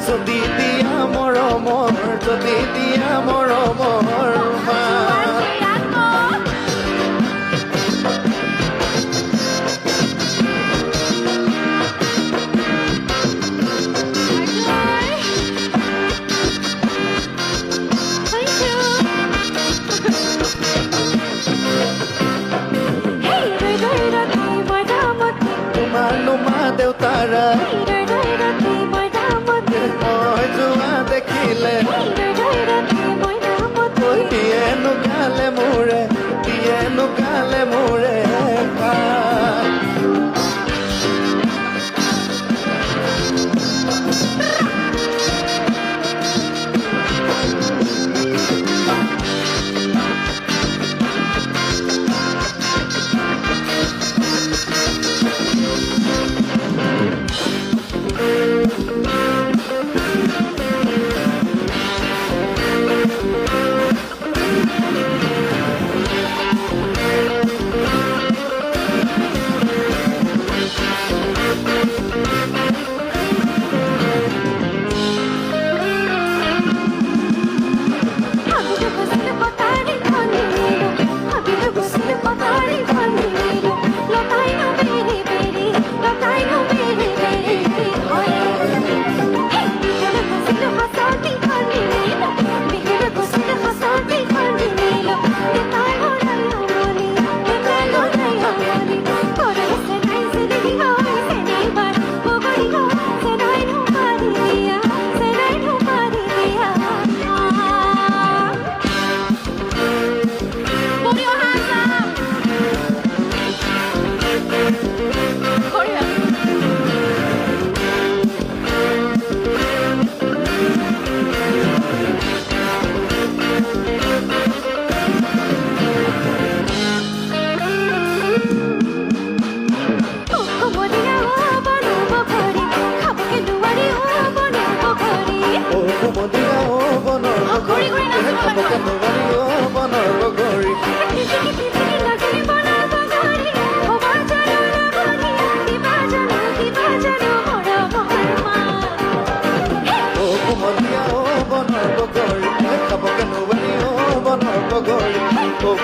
যদি দিয়া মৰমৰ যদি দিয়া মৰমৰ মাত দেউতাৰা মই যোৱা দেখিলে দিয়ে নুগালে মোৰে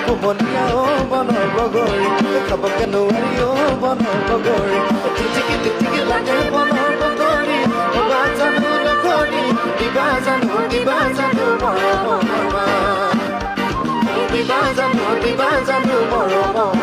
কুমলীয়া বনৰ বগৰী খাবকে নোৱাৰি বনৰ বগৰী টিটিকি লাগে বনৰ বগৰী দিবা জানো লগৰী দিবা জানো মৰমৰ দিবা জানো মৰমৰ